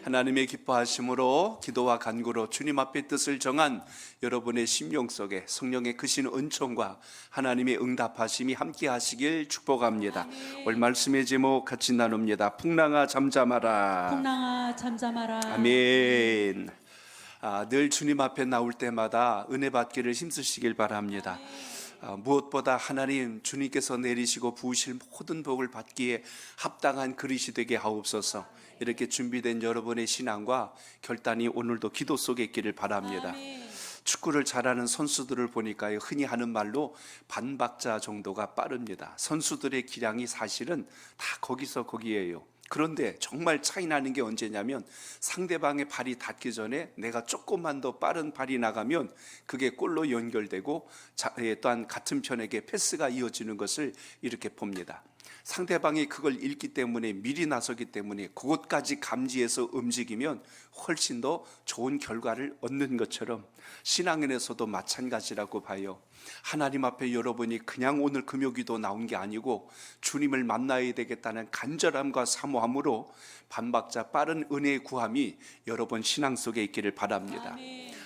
하나님의 기뻐하심으로 기도와 간구로 주님 앞에 뜻을 정한 여러분의 심령 속에 성령의 크신 은총과 하나님의 응답하심이 함께 하시길 축복합니다. 오늘 말씀의 제목 같이 나눕니다. 풍랑아 잠잠하라. 풍랑아 잠잠하라. 아멘. 늘 주님 앞에 나올 때마다 은혜 받기를 힘쓰시길 바랍니다. 무엇보다 하나님 주님께서 내리시고 부으실 모든 복을 받기에 합당한 그릇이 되게 하옵소서. 이렇게 준비된 여러분의 신앙과 결단이 오늘도 기도 속에 있기를 바랍니다. 축구를 잘하는 선수들을 보니까 흔히 하는 말로 반박자 정도가 빠릅니다. 선수들의 기량이 사실은 다 거기서 거기에요. 그런데 정말 차이 나는 게 언제냐면 상대방의 발이 닿기 전에 내가 조금만 더 빠른 발이 나가면 그게 골로 연결되고 또한 같은 편에게 패스가 이어지는 것을 이렇게 봅니다. 상대방이 그걸 읽기 때문에 미리 나서기 때문에 그것까지 감지해서 움직이면 훨씬 더 좋은 결과를 얻는 것처럼 신앙인에서도 마찬가지라고 봐요. 하나님 앞에 여러분이 그냥 오늘 금요기도 나온 게 아니고 주님을 만나야 되겠다는 간절함과 사모함으로 반박자 빠른 은혜의 구함이 여러분 신앙 속에 있기를 바랍니다.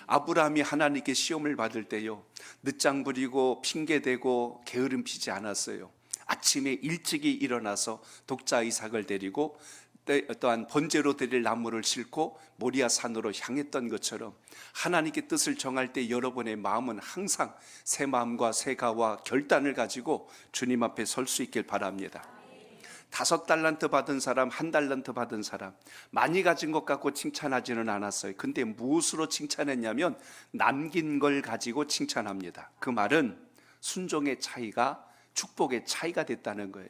아브라함이 하나님께 시험을 받을 때요, 늦장 부리고 핑계대고 게으름 피지 않았어요. 아침에 일찍이 일어나서 독자 이삭을 데리고 또한 번제로 드릴 나무를 싣고 모리아 산으로 향했던 것처럼 하나님께 뜻을 정할 때 여러분의 마음은 항상 새 마음과 새 가와 결단을 가지고 주님 앞에 설 수 있길 바랍니다. 5달란트 받은 사람, 1달란트 받은 사람, 많이 가진 것 갖고 칭찬하지는 않았어요. 근데 무엇으로 칭찬했냐면 남긴 걸 가지고 칭찬합니다. 그 말은 순종의 차이가 축복의 차이가 됐다는 거예요.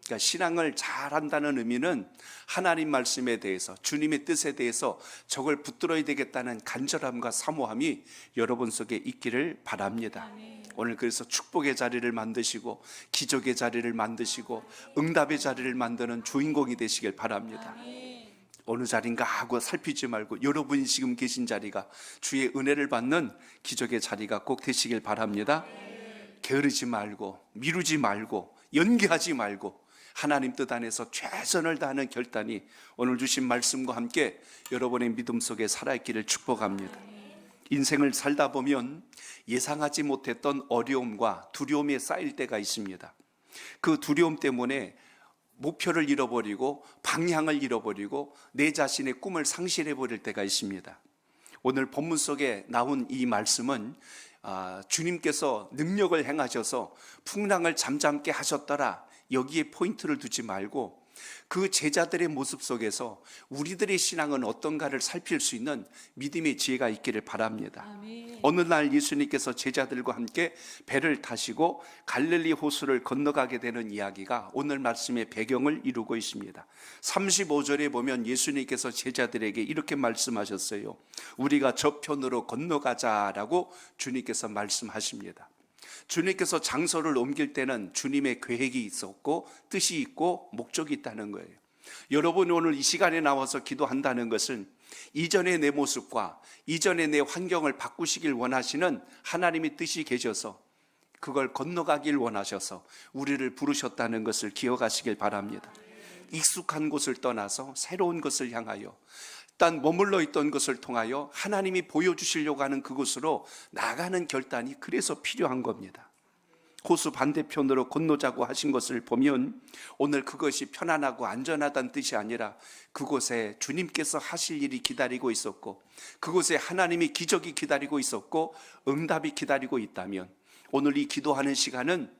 그러니까 신앙을 잘한다는 의미는 하나님 말씀에 대해서, 주님의 뜻에 대해서 저걸 붙들어야 되겠다는 간절함과 사모함이 여러분 속에 있기를 바랍니다. 오늘 그래서 축복의 자리를 만드시고 기적의 자리를 만드시고 응답의 자리를 만드는 주인공이 되시길 바랍니다. 어느 자리인가 하고 살피지 말고 여러분이 지금 계신 자리가 주의 은혜를 받는 기적의 자리가 꼭 되시길 바랍니다. 게으르지 말고 미루지 말고 연기하지 말고 하나님 뜻 안에서 최선을 다하는 결단이 오늘 주신 말씀과 함께 여러분의 믿음 속에 살아있기를 축복합니다. 인생을 살다 보면 예상하지 못했던 어려움과 두려움이 쌓일 때가 있습니다. 그 두려움 때문에 목표를 잃어버리고 방향을 잃어버리고 내 자신의 꿈을 상실해버릴 때가 있습니다. 오늘 본문 속에 나온 이 말씀은 주님께서 능력을 행하셔서 풍랑을 잠잠게 하셨더라, 여기에 포인트를 두지 말고 그 제자들의 모습 속에서 우리들의 신앙은 어떤가를 살필 수 있는 믿음의 지혜가 있기를 바랍니다. 어느 날 예수님께서 제자들과 함께 배를 타시고 갈릴리 호수를 건너가게 되는 이야기가 오늘 말씀의 배경을 이루고 있습니다. 35절에 보면 예수님께서 제자들에게 이렇게 말씀하셨어요. 우리가 저편으로 건너가자라고 주님께서 말씀하십니다. 주님께서 장소를 옮길 때는 주님의 계획이 있었고 뜻이 있고 목적이 있다는 거예요. 여러분이 오늘 이 시간에 나와서 기도한다는 것은 이전의 내 모습과 이전의 내 환경을 바꾸시길 원하시는 하나님의 뜻이 계셔서 그걸 건너가길 원하셔서 우리를 부르셨다는 것을 기억하시길 바랍니다. 익숙한 곳을 떠나서 새로운 곳을 향하여 일단 머물러 있던 것을 통하여 하나님이 보여주시려고 하는 그곳으로 나가는 결단이 그래서 필요한 겁니다. 호수 반대편으로 건너자고 하신 것을 보면 오늘 그것이 편안하고 안전하다는 뜻이 아니라 그곳에 주님께서 하실 일이 기다리고 있었고 그곳에 하나님이 기적이 기다리고 있었고 응답이 기다리고 있다면 오늘 이 기도하는 시간은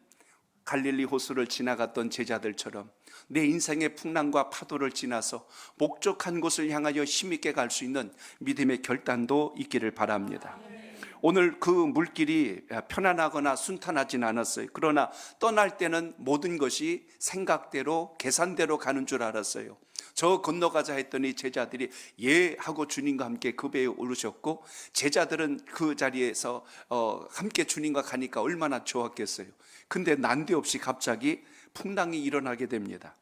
갈릴리 호수를 지나갔던 제자들처럼 내 인생의 풍랑과 파도를 지나서 목적한 곳을 향하여 힘있게 갈 수 있는 믿음의 결단도 있기를 바랍니다. 오늘 그 물길이 편안하거나 순탄하진 않았어요. 그러나 떠날 때는 모든 것이 생각대로 계산대로 가는 줄 알았어요. 저 건너가자 했더니 제자들이 예 하고 주님과 함께 그 배에 오르셨고 제자들은 그 자리에서 함께 주님과 가니까 얼마나 좋았겠어요. 근데 난데없이 갑자기 풍랑이 일어나게 됩니다.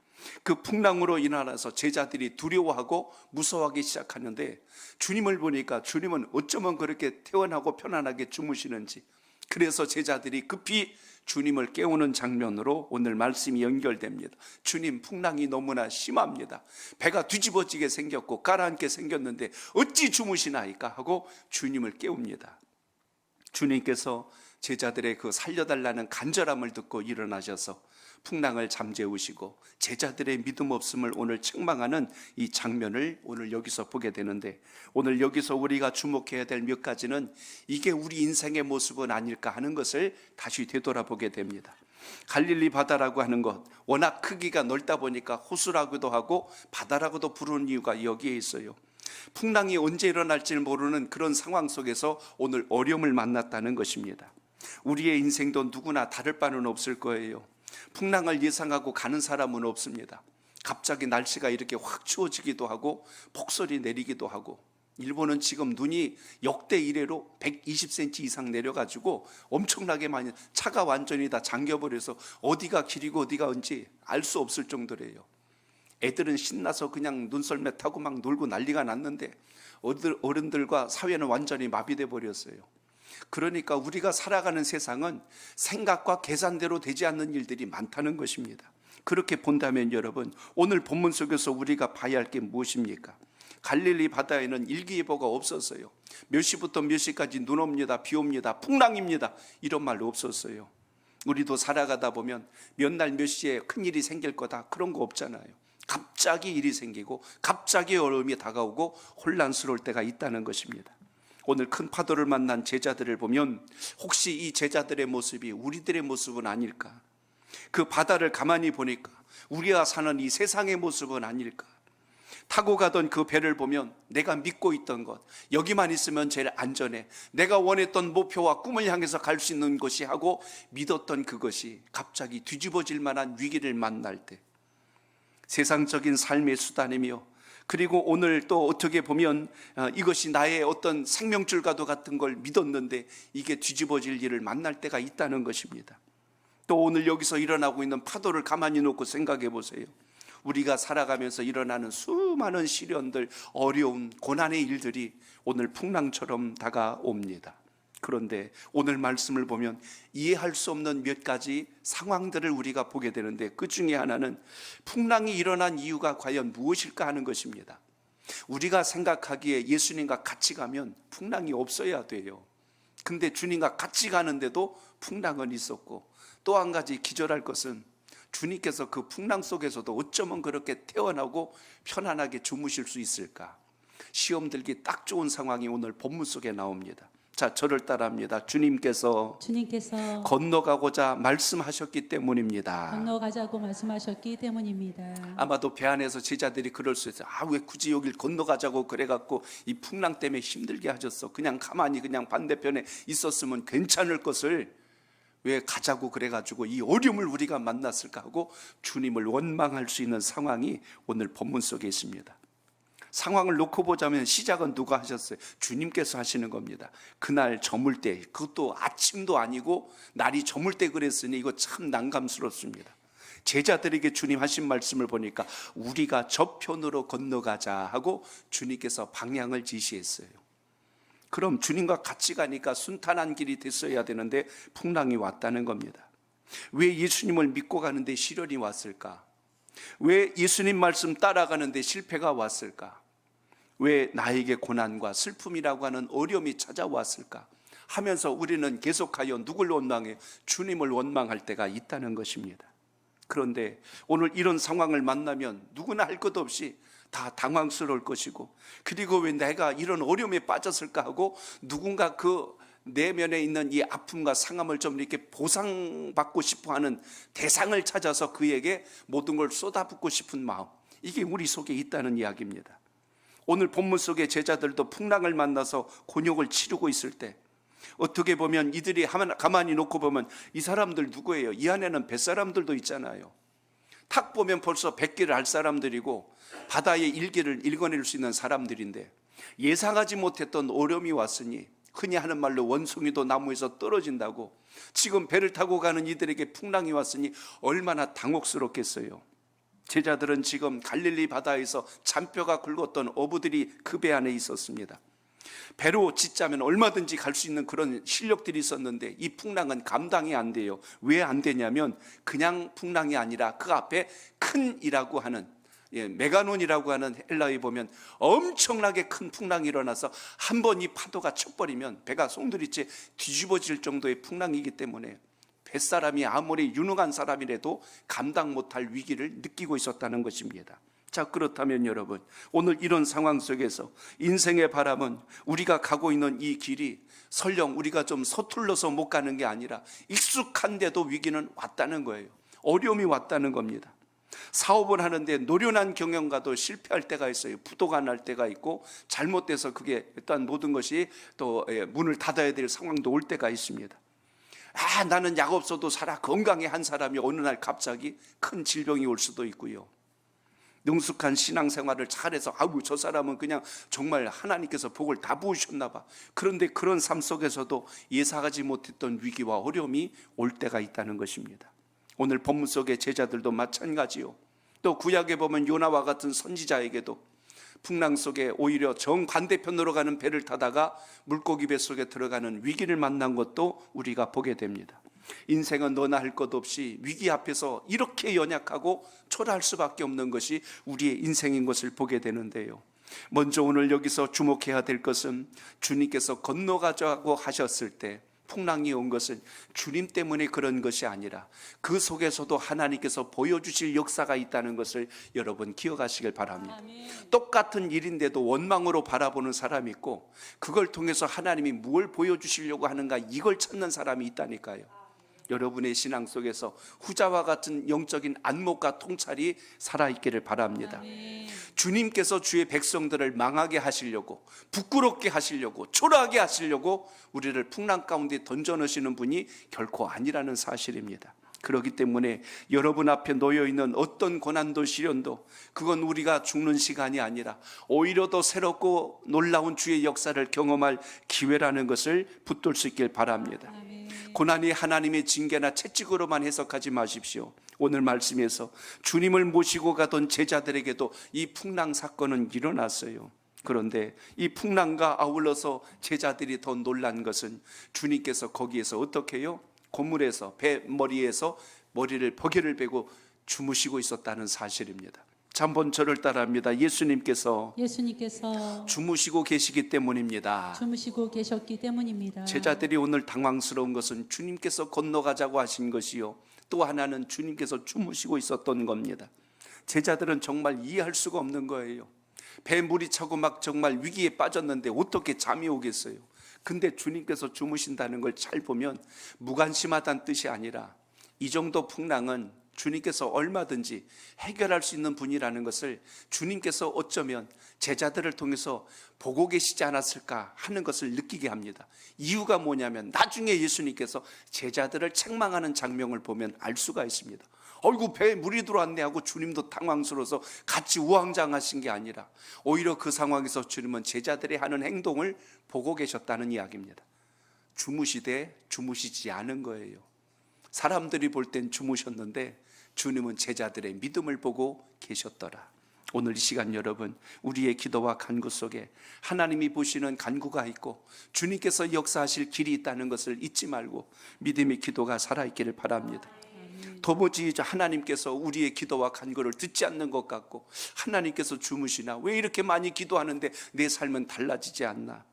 그 풍랑으로 인하여서 제자들이 두려워하고 무서워하기 시작하는데 주님을 보니까 주님은 어쩌면 그렇게 태연하고 편안하게 주무시는지, 그래서 제자들이 급히 주님을 깨우는 장면으로 오늘 말씀이 연결됩니다. 주님, 풍랑이 너무나 심합니다. 배가 뒤집어지게 생겼고 가라앉게 생겼는데 어찌 주무시나이까 하고 주님을 깨웁니다. 주님께서 제자들의 그 살려달라는 간절함을 듣고 일어나셔서 풍랑을 잠재우시고 제자들의 믿음 없음을 오늘 책망하는 이 장면을 오늘 여기서 보게 되는데, 오늘 여기서 우리가 주목해야 될 몇 가지는 이게 우리 인생의 모습은 아닐까 하는 것을 다시 되돌아보게 됩니다. 갈릴리 바다라고 하는 것, 워낙 크기가 넓다 보니까 호수라고도 하고 바다라고도 부르는 이유가 여기에 있어요. 풍랑이 언제 일어날지 모르는 그런 상황 속에서 오늘 어려움을 만났다는 것입니다. 우리의 인생도 누구나 다를 바는 없을 거예요. 풍랑을 예상하고 가는 사람은 없습니다. 갑자기 날씨가 이렇게 확 추워지기도 하고 폭설이 내리기도 하고, 일본은 지금 눈이 역대 이래로 120cm 이상 내려가지고 엄청나게 많이, 차가 완전히 다 잠겨버려서 어디가 길이고 어디가 언지 알 수 없을 정도래요. 애들은 신나서 그냥 눈썰매 타고 막 놀고 난리가 났는데 어른들과 사회는 완전히 마비돼 버렸어요. 그러니까 우리가 살아가는 세상은 생각과 계산대로 되지 않는 일들이 많다는 것입니다. 그렇게 본다면 여러분, 오늘 본문 속에서 우리가 봐야 할 게 무엇입니까? 갈릴리 바다에는 일기예보가 없었어요. 몇 시부터 몇 시까지 눈 옵니다, 비 옵니다, 풍랑입니다, 이런 말 없었어요. 우리도 살아가다 보면 몇 날 몇 시에 큰일이 생길 거다, 그런 거 없잖아요. 갑자기 일이 생기고 갑자기 어려움이 다가오고 혼란스러울 때가 있다는 것입니다. 오늘 큰 파도를 만난 제자들을 보면 혹시 이 제자들의 모습이 우리들의 모습은 아닐까? 그 바다를 가만히 보니까 우리가 사는 이 세상의 모습은 아닐까? 타고 가던 그 배를 보면 내가 믿고 있던 것, 여기만 있으면 제일 안전해, 내가 원했던 목표와 꿈을 향해서 갈 수 있는 것이 하고 믿었던 그것이 갑자기 뒤집어질 만한 위기를 만날 때, 세상적인 삶의 수단이며, 그리고 오늘 또 어떻게 보면 이것이 나의 어떤 생명줄과도 같은 걸 믿었는데 이게 뒤집어질 일을 만날 때가 있다는 것입니다. 또 오늘 여기서 일어나고 있는 파도를 가만히 놓고 생각해 보세요. 우리가 살아가면서 일어나는 수많은 시련들, 어려움, 고난의 일들이 오늘 풍랑처럼 다가옵니다. 그런데 오늘 말씀을 보면 이해할 수 없는 몇 가지 상황들을 우리가 보게 되는데, 그 중에 하나는 풍랑이 일어난 이유가 과연 무엇일까 하는 것입니다. 우리가 생각하기에 예수님과 같이 가면 풍랑이 없어야 돼요. 근데 주님과 같이 가는데도 풍랑은 있었고, 또 한 가지 기절할 것은 주님께서 그 풍랑 속에서도 어쩌면 그렇게 태어나고 편안하게 주무실 수 있을까? 시험 들기 딱 좋은 상황이 오늘 본문 속에 나옵니다. 자, 저를 따라합니다. 주님께서 건너가고자 말씀하셨기 때문입니다. 건너가자고 말씀하셨기 때문입니다. 아마도 배 안에서 제자들이 그럴 수 있어요. 왜 굳이 여길 건너가자고 그래갖고 이 풍랑 때문에 힘들게 하셨어? 그냥 가만히 그냥 반대편에 있었으면 괜찮을 것을 왜 가자고 그래가지고 이 어려움을 우리가 만났을까 하고 주님을 원망할 수 있는 상황이 오늘 본문 속에 있습니다. 상황을 놓고 보자면 시작은 누가 하셨어요? 주님께서 하시는 겁니다. 그날 저물 때, 그것도 아침도 아니고 날이 저물 때 그랬으니 이거 참 난감스럽습니다. 제자들에게 주님 하신 말씀을 보니까 우리가 저편으로 건너가자 하고 주님께서 방향을 지시했어요. 그럼 주님과 같이 가니까 순탄한 길이 됐어야 되는데 풍랑이 왔다는 겁니다. 왜 예수님을 믿고 가는데 시련이 왔을까? 왜 예수님 말씀 따라가는데 실패가 왔을까? 왜 나에게 고난과 슬픔이라고 하는 어려움이 찾아왔을까? 하면서 우리는 계속하여 누굴 원망해요? 주님을 원망할 때가 있다는 것입니다. 그런데 오늘 이런 상황을 만나면 누구나 할 것 없이 다 당황스러울 것이고, 그리고 왜 내가 이런 어려움에 빠졌을까 하고 누군가 그 내면에 있는 이 아픔과 상함을 좀 이렇게 보상받고 싶어하는 대상을 찾아서 그에게 모든 걸 쏟아붓고 싶은 마음, 이게 우리 속에 있다는 이야기입니다. 오늘 본문 속의 제자들도 풍랑을 만나서 곤욕을 치르고 있을 때, 어떻게 보면 이들이 가만히 놓고 보면 이 사람들 누구예요? 이 안에는 뱃사람들도 있잖아요. 탁 보면 벌써 뱃길을 알 사람들이고 바다의 일기를 읽어낼 수 있는 사람들인데, 예상하지 못했던 어려움이 왔으니 흔히 하는 말로 원숭이도 나무에서 떨어진다고, 지금 배를 타고 가는 이들에게 풍랑이 왔으니 얼마나 당혹스럽겠어요. 제자들은 지금 갈릴리 바다에서 잔뼈가 굵었던 어부들이 그 배 안에 있었습니다. 배로 짓자면 얼마든지 갈 수 있는 그런 실력들이 있었는데 이 풍랑은 감당이 안 돼요. 왜 안 되냐면 그냥 풍랑이 아니라 그 앞에 큰이라고 하는 메가논이라고 하는 헬라에 보면 엄청나게 큰 풍랑이 일어나서 한 번 이 파도가 쳐버리면 배가 송두리째 뒤집어질 정도의 풍랑이기 때문에 뱃사람이 아무리 유능한 사람이라도 감당 못할 위기를 느끼고 있었다는 것입니다. 자, 그렇다면 여러분, 오늘 이런 상황 속에서 인생의 바람은 우리가 가고 있는 이 길이 설령 우리가 좀 서툴러서 못 가는 게 아니라 익숙한데도 위기는 왔다는 거예요. 어려움이 왔다는 겁니다. 사업을 하는데 노련한 경영가도 실패할 때가 있어요. 부도가 날 때가 있고 잘못돼서 그게 일단 모든 것이 또 문을 닫아야 될 상황도 올 때가 있습니다. 나는 약 없어도 살아 건강해 한 사람이 어느 날 갑자기 큰 질병이 올 수도 있고요. 능숙한 신앙생활을 잘해서 저 사람은 그냥 정말 하나님께서 복을 다 부으셨나 봐. 그런데 그런 삶 속에서도 예상하지 못했던 위기와 어려움이 올 때가 있다는 것입니다. 오늘 본문 속의 제자들도 마찬가지요. 또 구약에 보면 요나와 같은 선지자에게도 풍랑 속에 오히려 정반대편으로 가는 배를 타다가 물고기 뱃속에 들어가는 위기를 만난 것도 우리가 보게 됩니다. 인생은 너나 할 것 없이 위기 앞에서 이렇게 연약하고 초라할 수밖에 없는 것이 우리의 인생인 것을 보게 되는데요. 먼저 오늘 여기서 주목해야 될 것은 주님께서 건너가자고 하셨을 때 풍랑이 온 것은 주님 때문에 그런 것이 아니라 그 속에서도 하나님께서 보여주실 역사가 있다는 것을 여러분 기억하시길 바랍니다. 똑같은 일인데도 원망으로 바라보는 사람이 있고 그걸 통해서 하나님이 무엇을 보여주시려고 하는가 이걸 찾는 사람이 있다니까요. 여러분의 신앙 속에서 후자와 같은 영적인 안목과 통찰이 살아있기를 바랍니다. 주님께서 주의 백성들을 망하게 하시려고, 부끄럽게 하시려고, 초라하게 하시려고 우리를 풍랑 가운데 던져넣으시는 분이 결코 아니라는 사실입니다. 그렇기 때문에 여러분 앞에 놓여있는 어떤 고난도 시련도 그건 우리가 죽는 시간이 아니라 오히려 더 새롭고 놀라운 주의 역사를 경험할 기회라는 것을 붙들 수 있길 바랍니다. 고난이 하나님의 징계나 채찍으로만 해석하지 마십시오. 오늘 말씀에서 주님을 모시고 가던 제자들에게도 이 풍랑 사건은 일어났어요. 그런데 이 풍랑과 아울러서 제자들이 더 놀란 것은 주님께서 거기에서 어떻게 해요? 고물에서 배 머리에서 머리를 버개를 베고 주무시고 있었다는 사실입니다. 자, 한번 저를 따라합니다. 예수님께서 주무시고 계시기 때문입니다. 주무시고 계셨기 때문입니다. 제자들이 오늘 당황스러운 것은 주님께서 건너가자고 하신 것이요, 또 하나는 주님께서 주무시고 있었던 겁니다. 제자들은 정말 이해할 수가 없는 거예요. 배 물이 차고 막 정말 위기에 빠졌는데 어떻게 잠이 오겠어요? 근데 주님께서 주무신다는 걸 잘 보면 무관심하다는 뜻이 아니라 이 정도 풍랑은 주님께서 얼마든지 해결할 수 있는 분이라는 것을 주님께서 어쩌면 제자들을 통해서 보고 계시지 않았을까 하는 것을 느끼게 합니다. 이유가 뭐냐면 나중에 예수님께서 제자들을 책망하는 장면을 보면 알 수가 있습니다. 어이구 배에 물이 들어왔네 하고 주님도 당황스러워서 같이 우왕좌왕하신 게 아니라 오히려 그 상황에서 주님은 제자들이 하는 행동을 보고 계셨다는 이야기입니다. 주무시되 주무시지 않은 거예요. 사람들이 볼 땐 주무셨는데 주님은 제자들의 믿음을 보고 계셨더라. 오늘 이 시간 여러분, 우리의 기도와 간구 속에 하나님이 보시는 간구가 있고 주님께서 역사하실 길이 있다는 것을 잊지 말고 믿음의 기도가 살아있기를 바랍니다. 도무지 하나님께서 우리의 기도와 간구를 듣지 않는 것 같고 하나님께서 주무시나, 왜 이렇게 많이 기도하는데 내 삶은 달라지지 않나,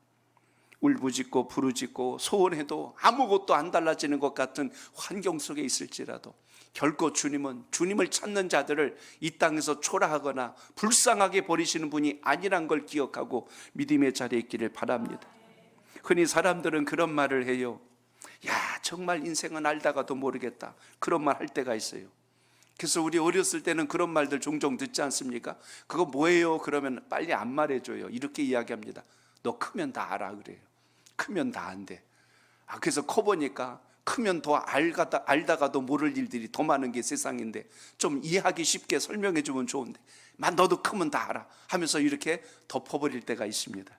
울부짖고 부르짖고 소원해도 아무것도 안 달라지는 것 같은 환경 속에 있을지라도 결코 주님은 주님을 찾는 자들을 이 땅에서 초라하거나 불쌍하게 버리시는 분이 아니란 걸 기억하고 믿음의 자리에 있기를 바랍니다. 흔히 사람들은 그런 말을 해요. 야, 정말 인생은 알다가도 모르겠다, 그런 말 할 때가 있어요. 그래서 우리 어렸을 때는 그런 말들 종종 듣지 않습니까? 그거 뭐예요? 그러면 빨리 안 말해줘요. 이렇게 이야기합니다. 너 크면 다 알아 그래요. 크면 다 안돼. 그래서 커보니까 크면 더 알다가도 모를 일들이 더 많은 게 세상인데 좀 이해하기 쉽게 설명해 주면 좋은데 너도 크면 다 알아 하면서 이렇게 덮어버릴 때가 있습니다.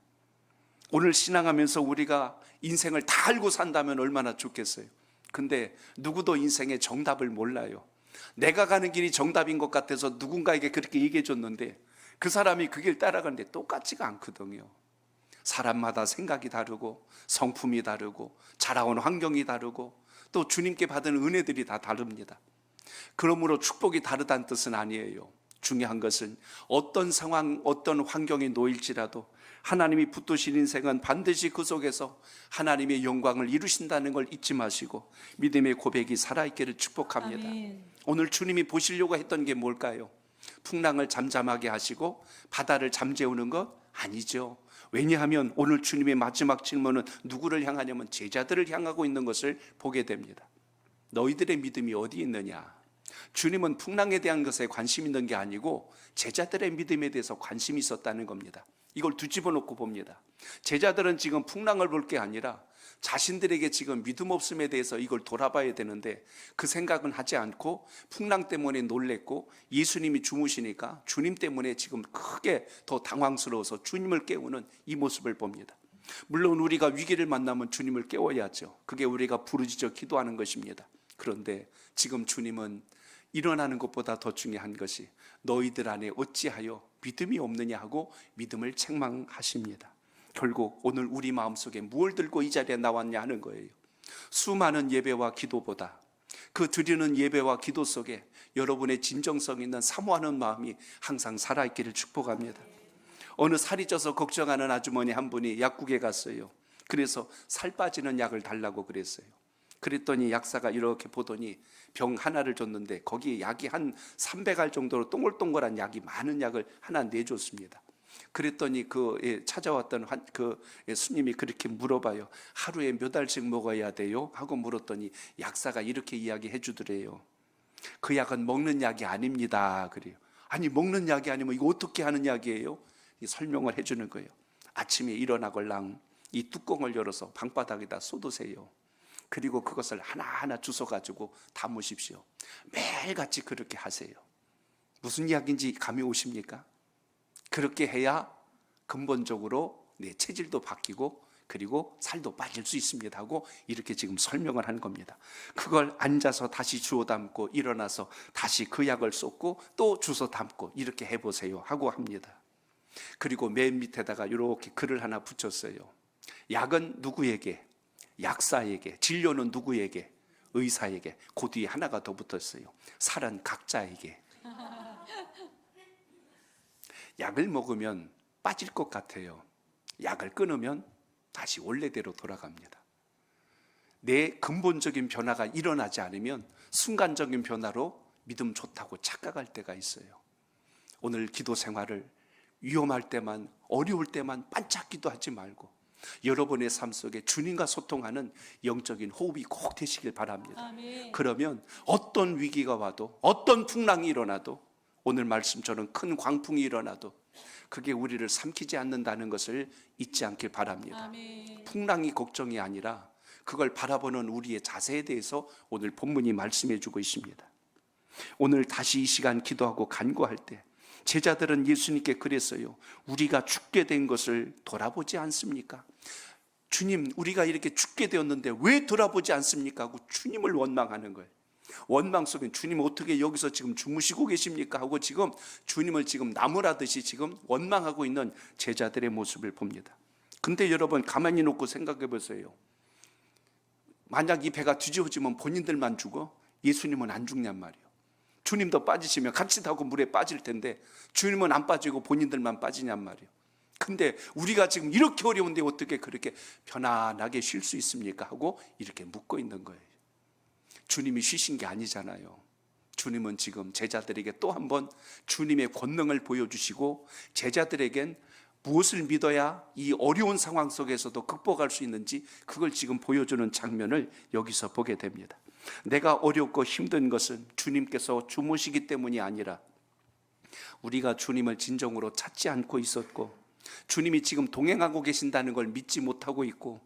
오늘 신앙하면서 우리가 인생을 다 알고 산다면 얼마나 좋겠어요. 근데 누구도 인생의 정답을 몰라요. 내가 가는 길이 정답인 것 같아서 누군가에게 그렇게 얘기해 줬는데 그 사람이 그 길 따라가는데 똑같지가 않거든요. 사람마다 생각이 다르고 성품이 다르고 자라온 환경이 다르고 또 주님께 받은 은혜들이 다 다릅니다. 그러므로 축복이 다르다는 뜻은 아니에요. 중요한 것은 어떤 상황, 어떤 환경에 놓일지라도 하나님이 붙드신 인생은 반드시 그 속에서 하나님의 영광을 이루신다는 걸 잊지 마시고 믿음의 고백이 살아있기를 축복합니다. 아멘. 오늘 주님이 보시려고 했던 게 뭘까요? 풍랑을 잠잠하게 하시고 바다를 잠재우는 것? 아니죠. 왜냐하면 오늘 주님의 마지막 질문은 누구를 향하냐면 제자들을 향하고 있는 것을 보게 됩니다. 너희들의 믿음이 어디 있느냐? 주님은 풍랑에 대한 것에 관심 있는 게 아니고 제자들의 믿음에 대해서 관심이 있었다는 겁니다. 이걸 뒤집어 놓고 봅니다. 제자들은 지금 풍랑을 볼 게 아니라 자신들에게 지금 믿음 없음에 대해서 이걸 돌아봐야 되는데 그 생각은 하지 않고 풍랑 때문에 놀랬고 예수님이 주무시니까 주님 때문에 지금 크게 더 당황스러워서 주님을 깨우는 이 모습을 봅니다. 물론 우리가 위기를 만나면 주님을 깨워야죠. 그게 우리가 부르짖어 기도하는 것입니다. 그런데 지금 주님은 일어나는 것보다 더 중요한 것이 너희들 안에 어찌하여 믿음이 없느냐 하고 믿음을 책망하십니다. 결국 오늘 우리 마음속에 무엇을 들고 이 자리에 나왔냐 하는 거예요. 수많은 예배와 기도보다 그 드리는 예배와 기도 속에 여러분의 진정성 있는 사모하는 마음이 항상 살아있기를 축복합니다. 어느 살이 쪄서 걱정하는 아주머니 한 분이 약국에 갔어요. 그래서 살 빠지는 약을 달라고 그랬어요. 그랬더니 약사가 이렇게 보더니 병 하나를 줬는데 거기에 약이 한 300알 정도로 동글동글한 약이 많은 약을 하나 내줬습니다. 그랬더니 찾아왔던 그 스님이 그렇게 물어봐요. 하루에 몇 알씩 먹어야 돼요? 하고 물었더니 약사가 이렇게 이야기해 주더래요. 그 약은 먹는 약이 아닙니다. 그래요. 아니 먹는 약이 아니면 이거 어떻게 하는 약이에요? 설명을 해주는 거예요. 아침에 일어나걸랑 이 뚜껑을 열어서 방바닥에다 쏟으세요. 그리고 그것을 하나하나 주워가지고 담으십시오. 매일같이 그렇게 하세요. 무슨 약인지 감이 오십니까? 그렇게 해야 근본적으로 내 체질도 바뀌고 그리고 살도 빠질 수 있습니다 하고 이렇게 지금 설명을 하는 겁니다. 그걸 앉아서 다시 주워 담고 일어나서 다시 그 약을 쏟고 또 주워 담고 이렇게 해보세요 하고 합니다. 그리고 맨 밑에다가 이렇게 글을 하나 붙였어요. 약은 누구에게? 약사에게. 진료는 누구에게? 의사에게. 그 뒤에 하나가 더 붙었어요. 살은 각자에게. 약을 먹으면 빠질 것 같아요. 약을 끊으면 다시 원래대로 돌아갑니다. 내 근본적인 변화가 일어나지 않으면 순간적인 변화로 믿음 좋다고 착각할 때가 있어요. 오늘 기도 생활을 위험할 때만, 어려울 때만 반짝 기도하지 말고 여러분의 삶 속에 주님과 소통하는 영적인 호흡이 꼭 되시길 바랍니다. 아멘. 그러면 어떤 위기가 와도, 어떤 풍랑이 일어나도, 오늘 말씀처럼 큰 광풍이 일어나도 그게 우리를 삼키지 않는다는 것을 잊지 않길 바랍니다. 아멘. 풍랑이 걱정이 아니라 그걸 바라보는 우리의 자세에 대해서 오늘 본문이 말씀해 주고 있습니다. 오늘 다시 이 시간 기도하고 간구할 때 제자들은 예수님께 그랬어요. 우리가 죽게 된 것을 돌아보지 않습니까? 주님, 우리가 이렇게 죽게 되었는데 왜 돌아보지 않습니까? 하고 주님을 원망하는 거예요. 원망 속에 주님 어떻게 여기서 지금 주무시고 계십니까? 하고 지금 주님을 지금 나무라듯이 지금 원망하고 있는 제자들의 모습을 봅니다. 근데 여러분 가만히 놓고 생각해 보세요. 만약 이 배가 뒤집어지면 본인들만 죽어? 예수님은 안 죽냔 말이에요. 주님도 빠지시면 같이 타고 물에 빠질 텐데 주님은 안 빠지고 본인들만 빠지냔 말이에요. 근데 우리가 지금 이렇게 어려운데 어떻게 그렇게 편안하게 쉴 수 있습니까? 하고 이렇게 묻고 있는 거예요. 주님이 쉬신 게 아니잖아요. 주님은 지금 제자들에게 또 한 번 주님의 권능을 보여주시고 제자들에겐 무엇을 믿어야 이 어려운 상황 속에서도 극복할 수 있는지 그걸 지금 보여주는 장면을 여기서 보게 됩니다. 내가 어렵고 힘든 것은 주님께서 주무시기 때문이 아니라 우리가 주님을 진정으로 찾지 않고 있었고 주님이 지금 동행하고 계신다는 걸 믿지 못하고 있고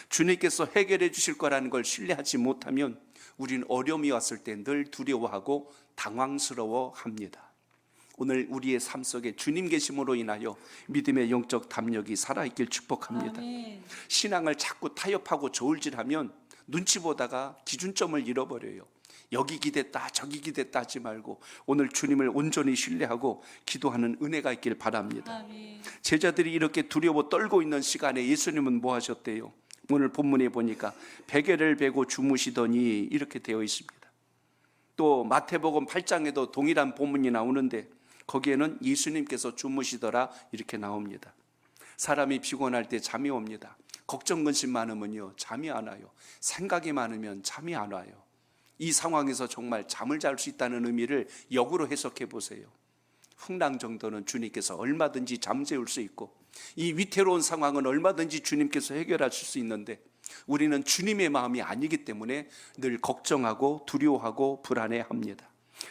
주님께서 해결해 주실 거라는 걸 신뢰하지 못하면 우리는 어려움이 왔을 때 늘 두려워하고 당황스러워합니다. 오늘 우리의 삶 속에 주님 계심으로 인하여 믿음의 영적 담력이 살아있길 축복합니다. 아멘. 신앙을 자꾸 타협하고 저울질하면 눈치 보다가 기준점을 잃어버려요. 여기 기댔다 저기 기댔다 하지 말고 오늘 주님을 온전히 신뢰하고 기도하는 은혜가 있길 바랍니다. 아멘. 제자들이 이렇게 두려워 떨고 있는 시간에 예수님은 뭐 하셨대요? 오늘 본문에 보니까 베개를 베고 주무시더니 이렇게 되어 있습니다. 또 마태복음 8장에도 동일한 본문이 나오는데 거기에는 예수님께서 주무시더라 이렇게 나옵니다. 사람이 피곤할 때 잠이 옵니다. 걱정 근심 많으면요 잠이 안 와요. 생각이 많으면 잠이 안 와요. 이 상황에서 정말 잠을 잘 수 있다는 의미를 역으로 해석해 보세요. 풍랑 정도는 주님께서 얼마든지 잠재울 수 있고 이 위태로운 상황은 얼마든지 주님께서 해결하실 수 있는데 우리는 주님의 마음이 아니기 때문에 늘 걱정하고 두려워하고 불안해합니다.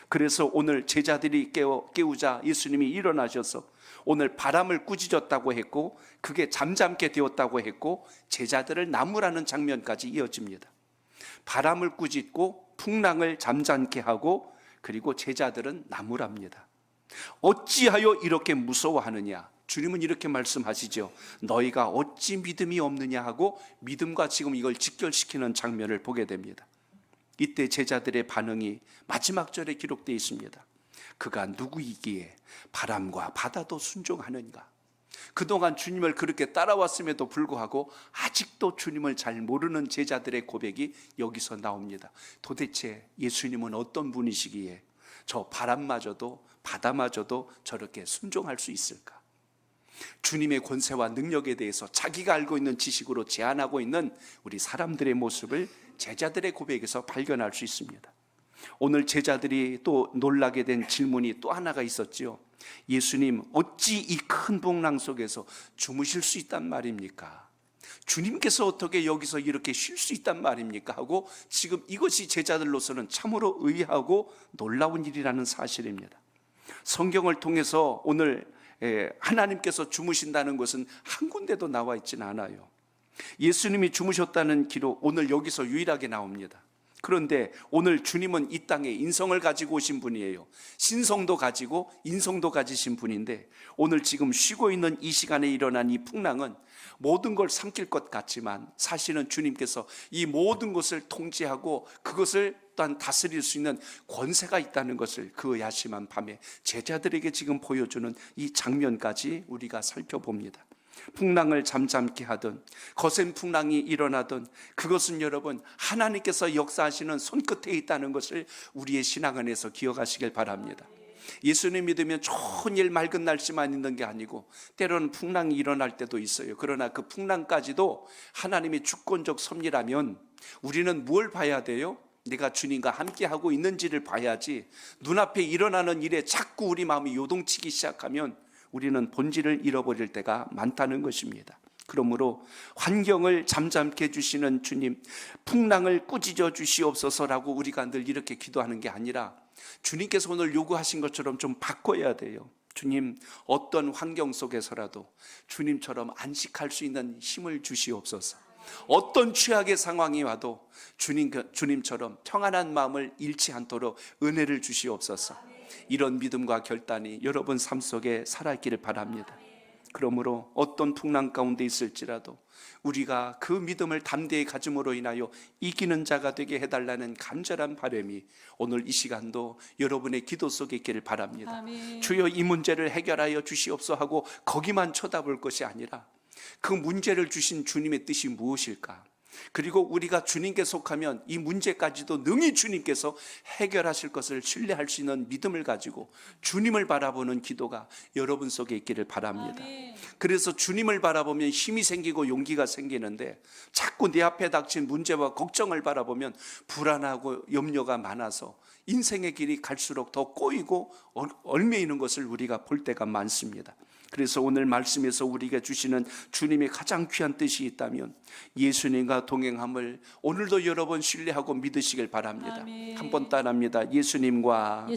그래서 오늘 제자들이 깨우자 예수님이 일어나셔서 오늘 바람을 꾸짖었다고 했고 그게 잠잠게 되었다고 했고 제자들을 나무라는 장면까지 이어집니다. 바람을 꾸짖고 풍랑을 잠잠케 하고 그리고 제자들은 나무랍니다. 어찌하여 이렇게 무서워하느냐? 주님은 이렇게 말씀하시죠. 너희가 어찌 믿음이 없느냐 하고 믿음과 지금 이걸 직결시키는 장면을 보게 됩니다. 이때 제자들의 반응이 마지막 절에 기록되어 있습니다. 그가 누구이기에 바람과 바다도 순종하는가? 그동안 주님을 그렇게 따라왔음에도 불구하고 아직도 주님을 잘 모르는 제자들의 고백이 여기서 나옵니다. 도대체 예수님은 어떤 분이시기에 저 바람마저도 바다마저도 저렇게 순종할 수 있을까? 주님의 권세와 능력에 대해서 자기가 알고 있는 지식으로 제한하고 있는 우리 사람들의 모습을 제자들의 고백에서 발견할 수 있습니다. 오늘 제자들이 또 놀라게 된 질문이 또 하나가 있었지요. 예수님, 어찌 이 큰 풍랑 속에서 주무실 수 있단 말입니까? 주님께서 어떻게 여기서 이렇게 쉴 수 있단 말입니까? 하고 지금 이것이 제자들로서는 참으로 의아하고 놀라운 일이라는 사실입니다. 성경을 통해서 오늘 하나님께서 주무신다는 것은 한 군데도 나와 있지는 않아요. 예수님이 주무셨다는 기록 오늘 여기서 유일하게 나옵니다. 그런데 오늘 주님은 이 땅에 인성을 가지고 오신 분이에요. 신성도 가지고 인성도 가지신 분인데 오늘 지금 쉬고 있는 이 시간에 일어난 이 풍랑은 모든 걸 삼킬 것 같지만 사실은 주님께서 이 모든 것을 통제하고 그것을 또한 다스릴 수 있는 권세가 있다는 것을 그 야심한 밤에 제자들에게 지금 보여주는 이 장면까지 우리가 살펴봅니다. 풍랑을 잠잠케 하든 거센 풍랑이 일어나든 그것은 여러분 하나님께서 역사하시는 손끝에 있다는 것을 우리의 신앙 안에서 기억하시길 바랍니다. 예수님 믿으면 좋은 일 맑은 날씨만 있는 게 아니고 때로는 풍랑이 일어날 때도 있어요. 그러나 그 풍랑까지도 하나님의 주권적 섭리라면 우리는 뭘 봐야 돼요? 내가 주님과 함께하고 있는지를 봐야지 눈앞에 일어나는 일에 자꾸 우리 마음이 요동치기 시작하면 우리는 본질을 잃어버릴 때가 많다는 것입니다. 그러므로 환경을 잠잠케 해주시는 주님, 풍랑을 꾸짖어 주시옵소서라고 우리가 늘 이렇게 기도하는 게 아니라 주님께서 오늘 요구하신 것처럼 좀 바꿔야 돼요. 주님, 어떤 환경 속에서라도 주님처럼 안식할 수 있는 힘을 주시옵소서. 어떤 최악의 상황이 와도 주님처럼 평안한 마음을 잃지 않도록 은혜를 주시옵소서. 이런 믿음과 결단이 여러분 삶 속에 살아있기를 바랍니다. 그러므로 어떤 풍랑 가운데 있을지라도 우리가 그 믿음을 담대히 가짐으로 인하여 이기는 자가 되게 해달라는 간절한 바람이 오늘 이 시간도 여러분의 기도 속에 있기를 바랍니다. 아멘. 주여 이 문제를 해결하여 주시옵소서 하고 거기만 쳐다볼 것이 아니라 그 문제를 주신 주님의 뜻이 무엇일까? 그리고 우리가 주님께 속하면 이 문제까지도 능히 주님께서 해결하실 것을 신뢰할 수 있는 믿음을 가지고 주님을 바라보는 기도가 여러분 속에 있기를 바랍니다. 아멘. 그래서 주님을 바라보면 힘이 생기고 용기가 생기는데 자꾸 내 앞에 닥친 문제와 걱정을 바라보면 불안하고 염려가 많아서 인생의 길이 갈수록 더 꼬이고 얽매이는 것을 우리가 볼 때가 많습니다. 그래서 오늘 말씀에서 우리가 주시는 주님의 가장 귀한 뜻이 있다면 예수님과 동행함을 오늘도 여러 번 신뢰하고 믿으시길 바랍니다. 아멘. 한번 따라합니다. 예수님과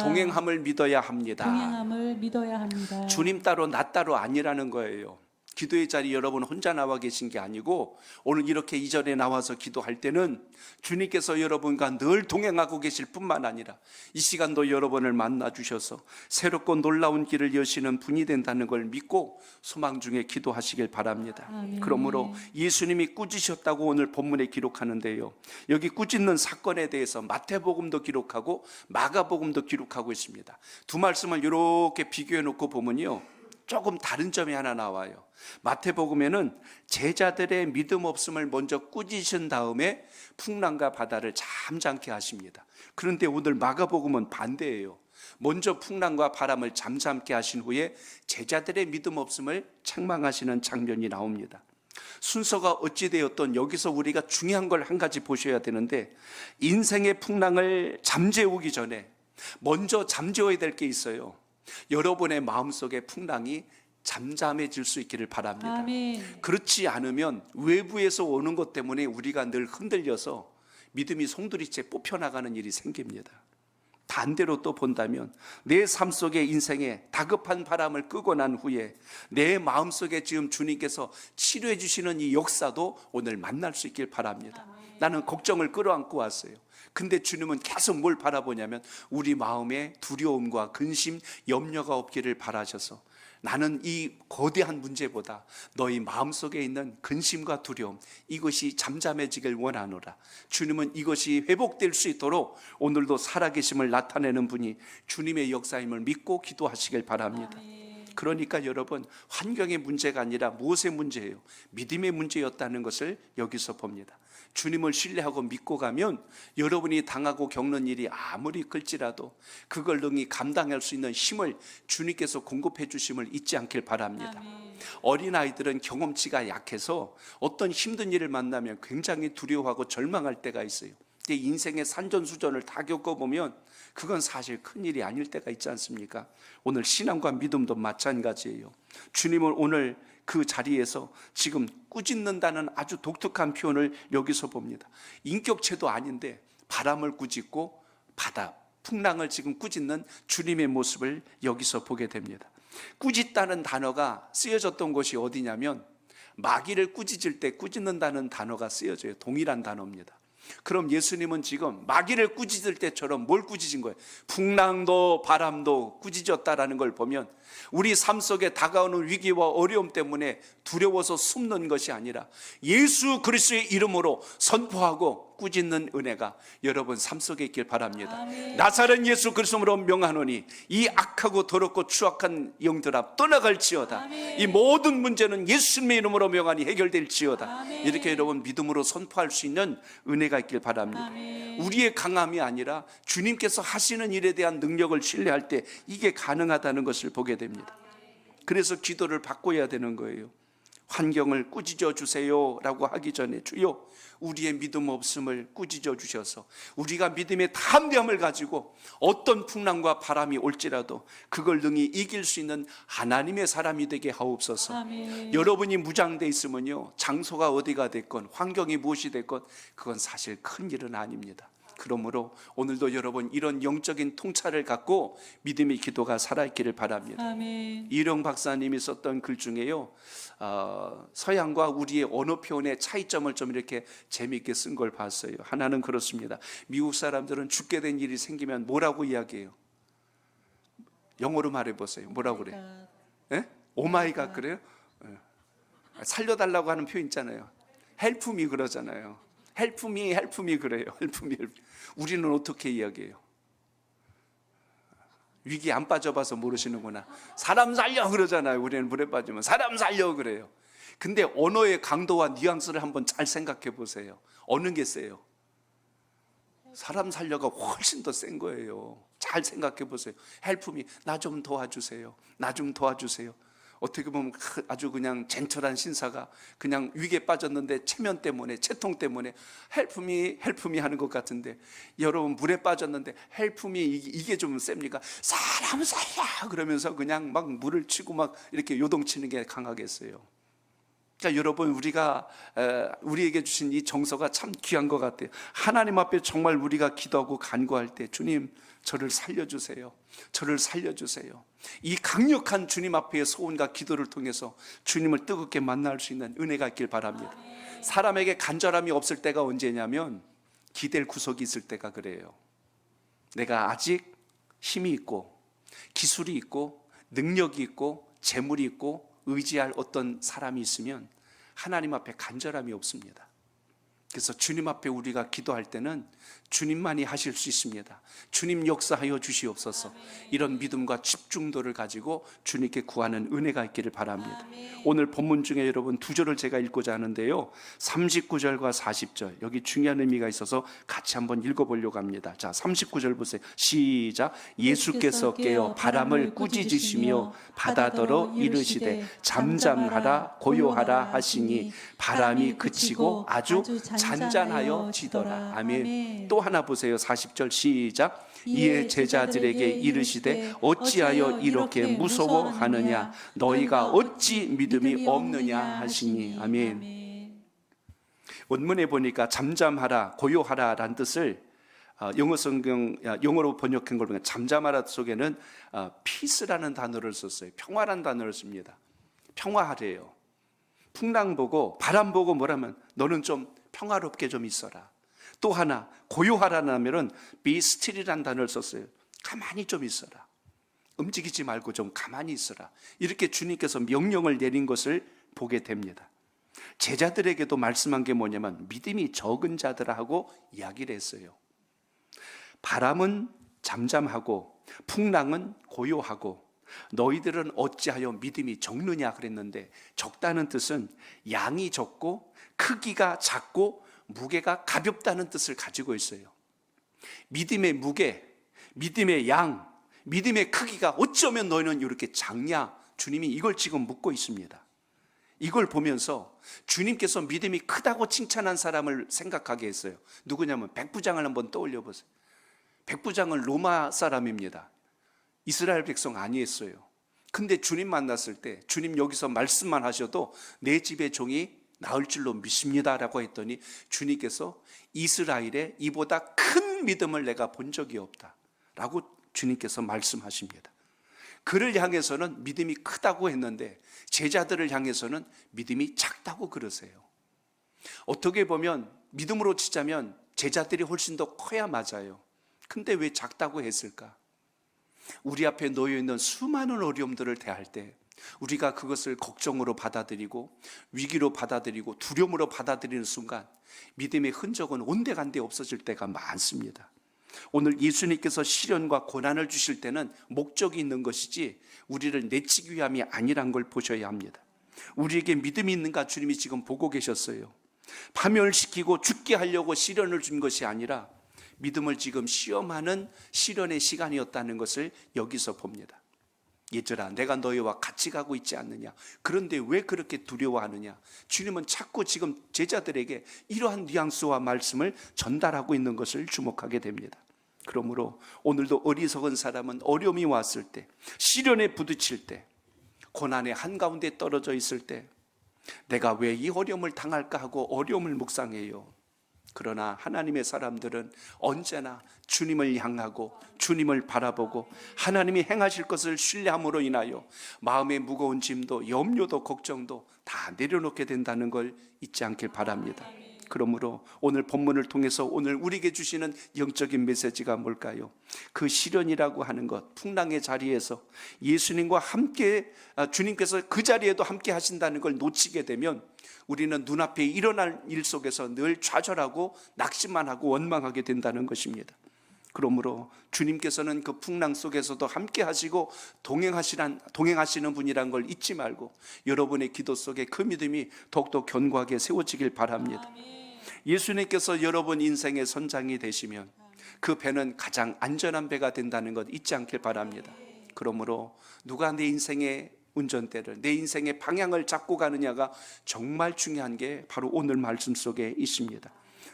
동행함을 믿어야 합니다. 동행함을 믿어야 합니다. 주님 따로 나 따로 아니라는 거예요. 기도의 자리 여러분 혼자 나와 계신 게 아니고 오늘 이렇게 이 자리에 나와서 기도할 때는 주님께서 여러분과 늘 동행하고 계실 뿐만 아니라 이 시간도 여러분을 만나 주셔서 새롭고 놀라운 길을 여시는 분이 된다는 걸 믿고 소망 중에 기도하시길 바랍니다. 아멘. 그러므로 예수님이 꾸짖으셨다고 오늘 본문에 기록하는데요, 여기 꾸짖는 사건에 대해서 마태복음도 기록하고 마가복음도 기록하고 있습니다. 두 말씀을 이렇게 비교해 놓고 보면요, 조금 다른 점이 하나 나와요. 마태복음에는 제자들의 믿음 없음을 먼저 꾸짖으신 다음에 풍랑과 바다를 잠잠케 하십니다. 그런데 오늘 마가복음은 반대예요. 먼저 풍랑과 바람을 잠잠케 하신 후에 제자들의 믿음 없음을 책망하시는 장면이 나옵니다. 순서가 어찌되었던 여기서 우리가 중요한 걸 한 가지 보셔야 되는데, 인생의 풍랑을 잠재우기 전에 먼저 잠재워야 될 게 있어요. 여러분의 마음속에 풍랑이 잠잠해질 수 있기를 바랍니다. 아멘. 그렇지 않으면 외부에서 오는 것 때문에 우리가 늘 흔들려서 믿음이 송두리째 뽑혀나가는 일이 생깁니다. 반대로 또 본다면 내 삶 속의 인생에 다급한 바람을 끄고 난 후에 내 마음속에 지금 주님께서 치료해 주시는 이 역사도 오늘 만날 수 있길 바랍니다. 나는 걱정을 끌어안고 왔어요. 근데 주님은 계속 뭘 바라보냐면 우리 마음에 두려움과 근심, 염려가 없기를 바라셔서 나는 이 거대한 문제보다 너희 마음속에 있는 근심과 두려움, 이것이 잠잠해지길 원하노라. 주님은 이것이 회복될 수 있도록 오늘도 살아계심을 나타내는 분이 주님의 역사임을 믿고 기도하시길 바랍니다. 그러니까 여러분, 환경의 문제가 아니라 무엇의 문제예요? 믿음의 문제였다는 것을 여기서 봅니다. 주님을 신뢰하고 믿고 가면 여러분이 당하고 겪는 일이 아무리 클지라도 그걸 능히 감당할 수 있는 힘을 주님께서 공급해 주심을 잊지 않길 바랍니다. 어린아이들은 경험치가 약해서 어떤 힘든 일을 만나면 굉장히 두려워하고 절망할 때가 있어요. 근데 인생의 산전수전을 다 겪어보면 그건 사실 큰일이 아닐 때가 있지 않습니까? 오늘 신앙과 믿음도 마찬가지예요. 주님은 오늘 그 자리에서 지금 꾸짖는다는 아주 독특한 표현을 여기서 봅니다. 인격체도 아닌데 바람을 꾸짖고 바다, 풍랑을 지금 꾸짖는 주님의 모습을 여기서 보게 됩니다. 꾸짖다는 단어가 쓰여졌던 곳이 어디냐면 마귀를 꾸짖을 때 꾸짖는다는 단어가 쓰여져요. 동일한 단어입니다. 그럼 예수님은 지금 마귀를 꾸짖을 때처럼 뭘 꾸짖은 거예요? 풍랑도 바람도 꾸짖었다라는 걸 보면 우리 삶 속에 다가오는 위기와 어려움 때문에 두려워서 숨는 것이 아니라 예수 그리스도의 이름으로 선포하고 꾸짖는 은혜가 여러분 삶 속에 있길 바랍니다. 아멘. 나사렛 예수 그리스도로 명하노니 이 악하고 더럽고 추악한 영들아 떠나갈지어다. 아멘. 이 모든 문제는 예수님의 이름으로 명하니 해결될지어다. 아멘. 이렇게 여러분 믿음으로 선포할 수 있는 은혜가 있길 바랍니다. 아멘. 우리의 강함이 아니라 주님께서 하시는 일에 대한 능력을 신뢰할 때 이게 가능하다는 것을 보게 됩니다. 그래서 기도를 바꿔야 되는 거예요. 환경을 꾸짖어 주세요 라고 하기 전에 주여 우리의 믿음 없음을 꾸짖어 주셔서 우리가 믿음의 담대함을 가지고 어떤 풍랑과 바람이 올지라도 그걸 능히 이길 수 있는 하나님의 사람이 되게 하옵소서. 아멘. 여러분이 무장돼 있으면요, 장소가 어디가 됐건 환경이 무엇이 됐건 그건 사실 큰 일은 아닙니다. 그러므로 오늘도 여러분 이런 영적인 통찰을 갖고 믿음의 기도가 살아있기를 바랍니다. 아멘. 이령 박사님이 썼던 글 중에요, 서양과 우리의 언어 표현의 차이점을 좀 이렇게 재미있게 쓴 걸 봤어요. 하나는 그렇습니다. 미국 사람들은 죽게 된 일이 생기면 뭐라고 이야기해요? 영어로 말해보세요. 뭐라고 그래요? 예? 오마이갓 그래요? 살려달라고 하는 표현 있잖아요. 헬프 미 그러잖아요. 헬프 미 그래요. 헬프 미. 우리는 어떻게 이야기해요? 위기 안 빠져봐서 모르시는구나. 사람 살려 그러잖아요. 우리는 물에 빠지면 사람 살려 그래요. 근데 언어의 강도와 뉘앙스를 한번 잘 생각해 보세요. 어느 게 세요? 사람 살려가 훨씬 더 센 거예요. 잘 생각해 보세요. 헬프 미, 나 좀 도와주세요. 나 좀 도와주세요. 어떻게 보면 아주 그냥 젠틀한 신사가 그냥 위기에 빠졌는데 체면 때문에, 채통 때문에 헬프미 하는 것 같은데, 여러분 물에 빠졌는데 헬프미 이게 좀 셉니까? 사람 살려 그러면서 그냥 막 물을 치고 막 이렇게 요동치는 게 강하겠어요. 그러니까 여러분, 우리에게 주신 이 정서가 참 귀한 것 같아요. 하나님 앞에 정말 우리가 기도하고 간구할 때, 주님, 저를 살려주세요. 저를 살려주세요. 이 강력한 주님 앞의 소원과 기도를 통해서 주님을 뜨겁게 만날 수 있는 은혜가 있길 바랍니다. 사람에게 간절함이 없을 때가 언제냐면 기댈 구석이 있을 때가 그래요. 내가 아직 힘이 있고 기술이 있고 능력이 있고 재물이 있고 의지할 어떤 사람이 있으면 하나님 앞에 간절함이 없습니다. 그래서 주님 앞에 우리가 기도할 때는 주님만이 하실 수 있습니다. 주님 역사하여 주시옵소서. 이런 믿음과 집중도를 가지고 주님께 구하는 은혜가 있기를 바랍니다. 오늘 본문 중에 여러분 두 절을 제가 읽고자 하는데요, 39절과 40절, 여기 중요한 의미가 있어서 같이 한번 읽어보려고 합니다. 자, 39절 보세요. 시작. 예수께서 깨어 바람을 꾸짖으시며 바다더러 이르시되 잠잠하라 고요하라 하시니 바람이 그치고 아주 잔잔하여 지더라. 아멘. 또 하나 보세요. 40절 시작. 이에 제자들에게 이르시되 어찌하여 이렇게 무서워하느냐 너희가 어찌 믿음이 없느냐 하시니. 아멘. 원문에 보니까 잠잠하라 고요하라 라는 뜻을 영어 성경 영어로 번역한 걸 보면 잠잠하라 속에는 peace라는 단어를 썼어요. 평화라는 단어를 씁니다. 평화하래요. 풍랑 보고 바람 보고 뭐라면 너는 좀 평화롭게 좀 있어라. 또 하나 고요하라는 하면은 be still이라는 단어를 썼어요. 가만히 좀 있어라. 움직이지 말고 좀 가만히 있어라. 이렇게 주님께서 명령을 내린 것을 보게 됩니다. 제자들에게도 말씀한 게 뭐냐면 믿음이 적은 자들아 하고 이야기를 했어요. 바람은 잠잠하고 풍랑은 고요하고 너희들은 어찌하여 믿음이 적느냐 그랬는데, 적다는 뜻은 양이 적고 크기가 작고 무게가 가볍다는 뜻을 가지고 있어요. 믿음의 무게, 믿음의 양, 믿음의 크기가 어쩌면 너희는 이렇게 작냐? 주님이 이걸 지금 묻고 있습니다. 이걸 보면서 주님께서 믿음이 크다고 칭찬한 사람을 생각하게 했어요. 누구냐면 백부장을 한번 떠올려 보세요. 백부장은 로마 사람입니다. 이스라엘 백성 아니었어요. 근데 주님 만났을 때 주님 여기서 말씀만 하셔도 내 집의 종이 나을 줄로 믿습니다 라고 했더니 주님께서 이스라엘에 이보다 큰 믿음을 내가 본 적이 없다 라고 주님께서 말씀하십니다. 그를 향해서는 믿음이 크다고 했는데 제자들을 향해서는 믿음이 작다고 그러세요. 어떻게 보면 믿음으로 치자면 제자들이 훨씬 더 커야 맞아요. 근데 왜 작다고 했을까? 우리 앞에 놓여 있는 수많은 어려움들을 대할 때 우리가 그것을 걱정으로 받아들이고 위기로 받아들이고 두려움으로 받아들이는 순간 믿음의 흔적은 온데간데 없어질 때가 많습니다. 오늘 예수님께서 시련과 고난을 주실 때는 목적이 있는 것이지 우리를 내치기 위함이 아니란 걸 보셔야 합니다. 우리에게 믿음이 있는가 주님이 지금 보고 계셨어요. 파멸시키고 죽게 하려고 시련을 준 것이 아니라 믿음을 지금 시험하는 시련의 시간이었다는 것을 여기서 봅니다. 얘들아, 내가 너희와 같이 가고 있지 않느냐? 그런데 왜 그렇게 두려워하느냐? 주님은 자꾸 지금 제자들에게 이러한 뉘앙스와 말씀을 전달하고 있는 것을 주목하게 됩니다. 그러므로 오늘도 어리석은 사람은 어려움이 왔을 때, 시련에 부딪힐 때, 고난의 한가운데 떨어져 있을 때 내가 왜 이 어려움을 당할까 하고 어려움을 묵상해요. 그러나 하나님의 사람들은 언제나 주님을 향하고 주님을 바라보고 하나님이 행하실 것을 신뢰함으로 인하여 마음의 무거운 짐도 염려도 걱정도 다 내려놓게 된다는 걸 잊지 않길 바랍니다. 그러므로 오늘 본문을 통해서 오늘 우리에게 주시는 영적인 메시지가 뭘까요? 그 시련이라고 하는 것, 풍랑의 자리에서 예수님과 함께 주님께서 그 자리에도 함께 하신다는 걸 놓치게 되면 우리는 눈앞에 일어날 일 속에서 늘 좌절하고 낙심만 하고 원망하게 된다는 것입니다. 그러므로 주님께서는 그 풍랑 속에서도 함께 하시고 동행하시는 분이란 걸 잊지 말고 여러분의 기도 속에 그 믿음이 더욱더 견고하게 세워지길 바랍니다. 예수님께서 여러분 인생의 선장이 되시면 그 배는 가장 안전한 배가 된다는 것 잊지 않길 바랍니다. 그러므로 누가 내 인생의 운전대를, 내 인생의 방향을 잡고 가느냐가 정말 중요한 게 바로 오늘 말씀 속에 있습니다.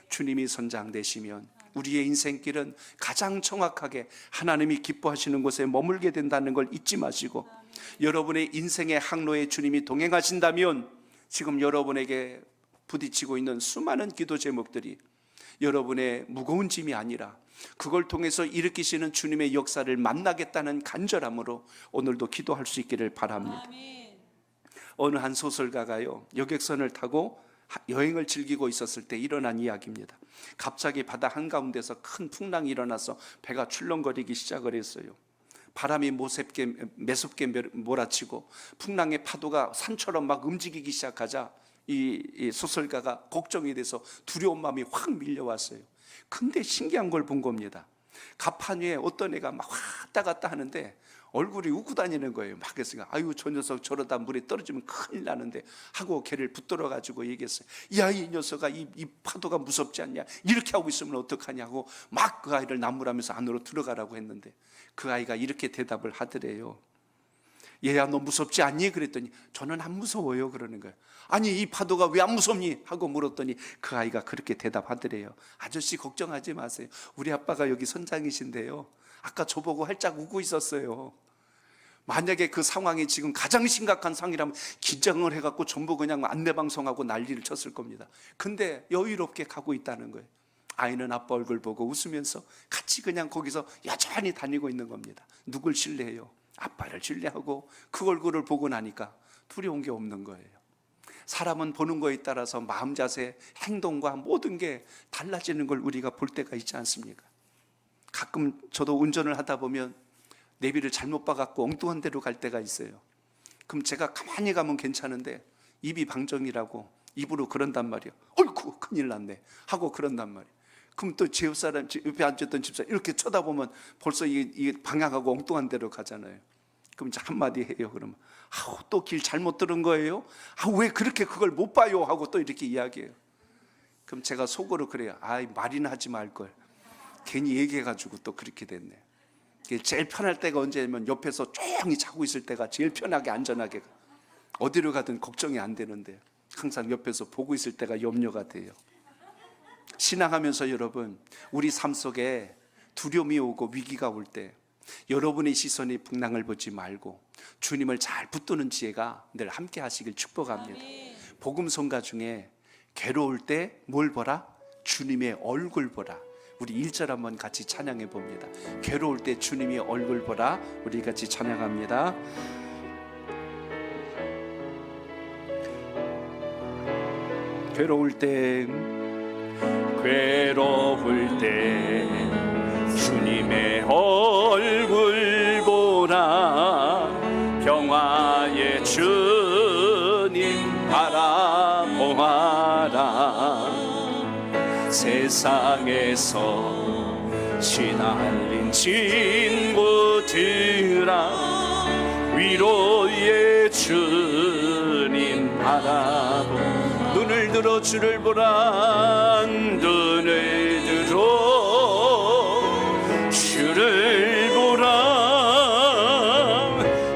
주님이 선장 되시면 우리의 인생길은 가장 정확하게 하나님이 기뻐하시는 곳에 머물게 된다는 걸 잊지 마시고 여러분의 인생의 항로에 주님이 동행하신다면 지금 여러분에게 부딪히고 있는 수많은 기도 제목들이 여러분의 무거운 짐이 아니라 그걸 통해서 일으키시는 주님의 역사를 만나겠다는 간절함으로 오늘도 기도할 수 있기를 바랍니다. 어느 한 소설가가요, 여객선을 타고 여행을 즐기고 있었을 때 일어난 이야기입니다. 갑자기 바다 한가운데서 큰 풍랑이 일어나서 배가 출렁거리기 시작을 했어요. 바람이 매섭게 몰아치고 풍랑의 파도가 산처럼 막 움직이기 시작하자 이 소설가가 걱정이 돼서 두려운 마음이 확 밀려왔어요. 근데 신기한 걸 본 겁니다. 갑판 위에 어떤 애가 막 왔다 갔다 하는데 얼굴이 웃고 다니는 거예요. 막 그랬으니까 아유 저 녀석 저러다 물에 떨어지면 큰일 나는데 하고 걔를 붙들어 가지고 얘기했어요. 야 이 녀석아 이 파도가 무섭지 않냐, 이렇게 하고 있으면 어떡하냐고 막 그 아이를 나무라면서 안으로 들어가라고 했는데 그 아이가 이렇게 대답을 하더래요. 얘야 너 무섭지 않니? 그랬더니 저는 안 무서워요 그러는 거예요. 아니 이 파도가 왜 안 무섭니? 하고 물었더니 그 아이가 그렇게 대답하더래요. 아저씨 걱정하지 마세요. 우리 아빠가 여기 선장이신데요, 아까 저보고 활짝 웃고 있었어요. 만약에 그 상황이 지금 가장 심각한 상황이라면 긴장을 해갖고 전부 그냥 안내방송하고 난리를 쳤을 겁니다. 근데 여유롭게 가고 있다는 거예요. 아이는 아빠 얼굴 보고 웃으면서 같이 그냥 거기서 여전히 다니고 있는 겁니다. 누굴 신뢰해요? 아빠를 신뢰하고 그 얼굴을 보고 나니까 두려운 게 없는 거예요. 사람은 보는 거에 따라서 마음 자세, 행동과 모든 게 달라지는 걸 우리가 볼 때가 있지 않습니까? 가끔 저도 운전을 하다 보면 내비를 잘못 봐갖고 엉뚱한 데로 갈 때가 있어요. 그럼 제가 가만히 가면 괜찮은데 입이 방정이라고 입으로 그런단 말이에요. 어이구 큰일 났네 하고 그런단 말이에요. 그럼 또 제 옆에 앉았던 집사람 이렇게 쳐다보면 벌써 이 방향하고 엉뚱한 데로 가잖아요. 그럼 이제 한마디 해요. 그러면 또 길 잘못 들은 거예요? 왜 그렇게 그걸 못 봐요? 하고 또 이렇게 이야기해요. 그럼 제가 속으로 그래요. 말이나 하지 말걸. 괜히 얘기해가지고 또 그렇게 됐네. 제일 편할 때가 언제냐면 옆에서 조용히 자고 있을 때가 제일 편하게 안전하게 어디로 가든 걱정이 안 되는데 항상 옆에서 보고 있을 때가 염려가 돼요. 신앙하면서 여러분 우리 삶 속에 두려움이 오고 위기가 올 때 여러분의 시선이 풍랑을 보지 말고 주님을 잘 붙드는 지혜가 늘 함께 하시길 축복합니다. 복음성가 중에 괴로울 때 뭘 보라? 주님의 얼굴 보라. 우리 1절 한번 같이 찬양해 봅니다. 괴로울 때 주님의 얼굴 보라. 우리 같이 찬양합니다. 괴로울 때 주님의 얼굴 보라. 평화의 주님 바라보아라. 세상에서 시달린 친구들아 위로의 주님 바라보. 눈을 들어 주를 보라. 눈을 들어 주를 보라.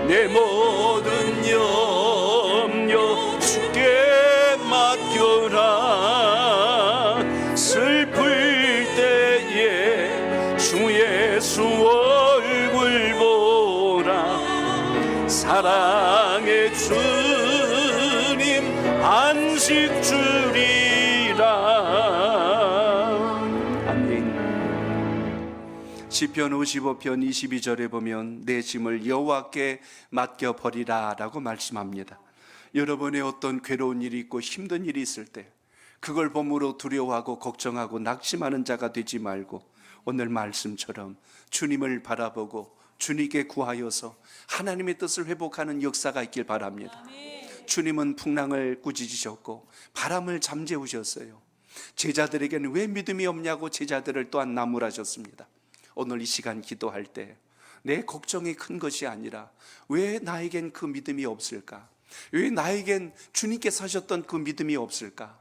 내 모든 염려 주께 맡겨라. 슬플 때에 주 예수 얼굴 보라. 사랑의 주님 안식 주리라. 아멘. 시편 55편 22절에 보면 내 짐을 여호와께 맡겨버리라 라고 말씀합니다. 여러분의 어떤 괴로운 일이 있고 힘든 일이 있을 때 그걸 보므로 두려워하고 걱정하고 낙심하는 자가 되지 말고 오늘 말씀처럼 주님을 바라보고 주님께 구하여서 하나님의 뜻을 회복하는 역사가 있길 바랍니다. 주님은 풍랑을 꾸짖으셨고 바람을 잠재우셨어요. 제자들에게는 왜 믿음이 없냐고 제자들을 또한 나무라셨습니다. 오늘 이 시간 기도할 때 내 걱정이 큰 것이 아니라 왜 나에겐 그 믿음이 없을까? 왜 나에겐 주님께서 하셨던 그 믿음이 없을까?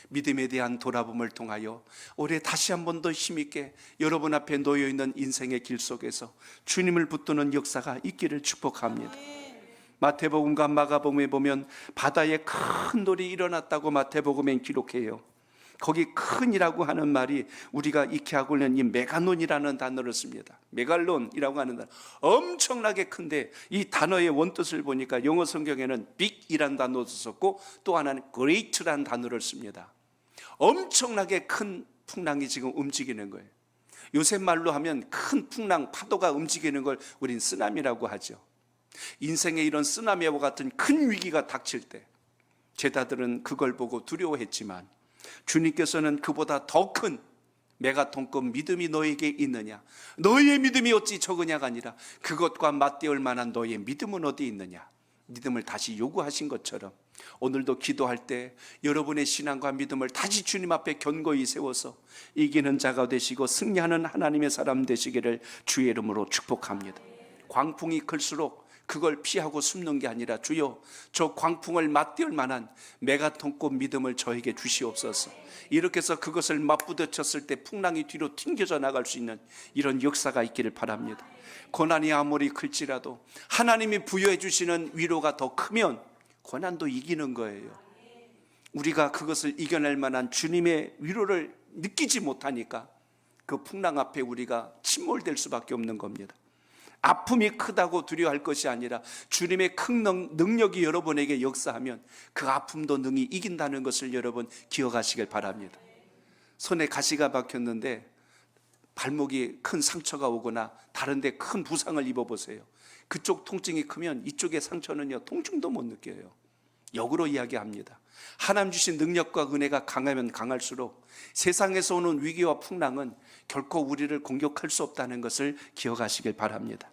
믿음에 대한 돌아봄을 통하여 올해 다시 한 번 더 힘있게 여러분 앞에 놓여있는 인생의 길 속에서 주님을 붙드는 역사가 있기를 축복합니다. 마태복음과 마가복음에 보면 바다에 큰 돌이 일어났다고 마태복음엔 기록해요. 거기 큰이라고 하는 말이 우리가 익히 하고 있는 이 메가논이라는 단어를 씁니다. 메갈론이라고 하는 단어, 엄청나게 큰데 이 단어의 원뜻을 보니까 영어 성경에는 big이라는 단어도 썼고 또 하나는 great라는 단어를 씁니다. 엄청나게 큰 풍랑이 지금 움직이는 거예요. 요새 말로 하면 큰 풍랑, 파도가 움직이는 걸 우린 쓰나미라고 하죠. 인생에 이런 쓰나미와 같은 큰 위기가 닥칠 때 제자들은 그걸 보고 두려워했지만 주님께서는 그보다 더 큰 메가톤급 믿음이 너에게 있느냐, 너희의 믿음이 어찌 적으냐가 아니라 그것과 맞대을 만한 너희의 믿음은 어디 있느냐, 믿음을 다시 요구하신 것처럼 오늘도 기도할 때 여러분의 신앙과 믿음을 다시 주님 앞에 견고히 세워서 이기는 자가 되시고 승리하는 하나님의 사람 되시기를 주의 이름으로 축복합니다. 광풍이 클수록 그걸 피하고 숨는 게 아니라 주여 저 광풍을 맞대을 만한 메가톤급 믿음을 저에게 주시옵소서. 이렇게 해서 그것을 맞부딪혔을 때 풍랑이 뒤로 튕겨져 나갈 수 있는 이런 역사가 있기를 바랍니다. 고난이 아무리 클지라도 하나님이 부여해 주시는 위로가 더 크면 고난도 이기는 거예요. 우리가 그것을 이겨낼 만한 주님의 위로를 느끼지 못하니까 그 풍랑 앞에 우리가 침몰될 수밖에 없는 겁니다. 아픔이 크다고 두려워할 것이 아니라 주님의 큰 능력이 여러분에게 역사하면 그 아픔도 능히 이긴다는 것을 여러분 기억하시길 바랍니다. 손에 가시가 박혔는데 발목이 큰 상처가 오거나 다른 데 큰 부상을 입어보세요. 그쪽 통증이 크면 이쪽의 상처는요 통증도 못 느껴요. 역으로 이야기합니다. 하나님 주신 능력과 은혜가 강하면 강할수록 세상에서 오는 위기와 풍랑은 결코 우리를 공격할 수 없다는 것을 기억하시길 바랍니다.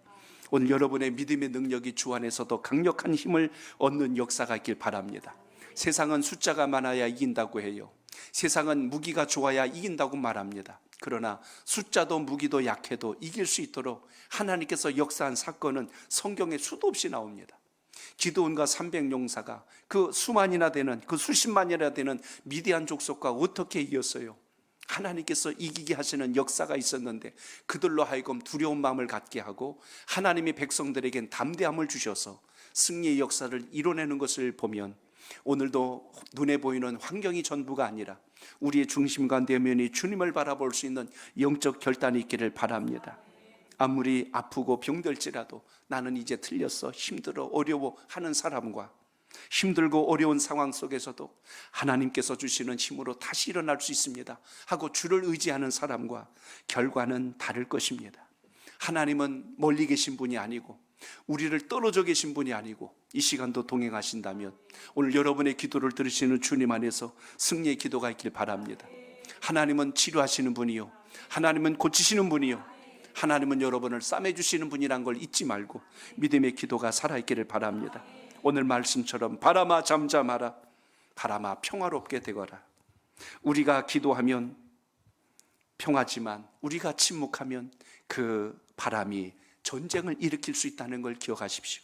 오늘 여러분의 믿음의 능력이 주 안에서도 강력한 힘을 얻는 역사가 있길 바랍니다. 세상은 숫자가 많아야 이긴다고 해요. 세상은 무기가 좋아야 이긴다고 말합니다. 그러나 숫자도 무기도 약해도 이길 수 있도록 하나님께서 역사한 사건은 성경에 수도 없이 나옵니다. 기드온과 300용사가 그 수만이나 되는 그 수십만이나 되는 미디안 족속과 어떻게 이겼어요? 하나님께서 이기게 하시는 역사가 있었는데 그들로 하여금 두려운 마음을 갖게 하고 하나님의 백성들에겐 담대함을 주셔서 승리의 역사를 이뤄내는 것을 보면 오늘도 눈에 보이는 환경이 전부가 아니라 우리의 중심과 내면이 주님을 바라볼 수 있는 영적 결단이 있기를 바랍니다. 아무리 아프고 병들지라도 나는 이제 틀렸어, 힘들어, 어려워 하는 사람과 힘들고 어려운 상황 속에서도 하나님께서 주시는 힘으로 다시 일어날 수 있습니다 하고 주를 의지하는 사람과 결과는 다를 것입니다. 하나님은 멀리 계신 분이 아니고 우리를 떨어져 계신 분이 아니고 이 시간도 동행하신다면 오늘 여러분의 기도를 들으시는 주님 안에서 승리의 기도가 있길 바랍니다. 하나님은 치료하시는 분이요, 하나님은 고치시는 분이요, 하나님은 여러분을 싸매주시는 분이란 걸 잊지 말고 믿음의 기도가 살아있기를 바랍니다. 오늘 말씀처럼 바람아 잠잠하라, 바람아 평화롭게 되거라. 우리가 기도하면 평화지만 우리가 침묵하면 그 바람이 전쟁을 일으킬 수 있다는 걸 기억하십시오.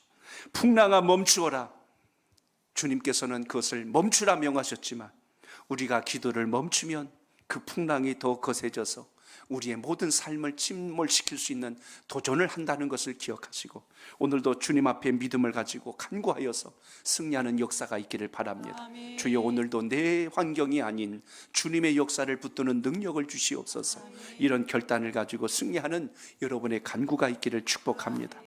풍랑아 멈추어라. 주님께서는 그것을 멈추라 명하셨지만 우리가 기도를 멈추면 그 풍랑이 더 거세져서 우리의 모든 삶을 침몰시킬 수 있는 도전을 한다는 것을 기억하시고 오늘도 주님 앞에 믿음을 가지고 간구하여서 승리하는 역사가 있기를 바랍니다. 아멘. 주여 오늘도 내 환경이 아닌 주님의 역사를 붙드는 능력을 주시옵소서. 이런 결단을 가지고 승리하는 여러분의 간구가 있기를 축복합니다.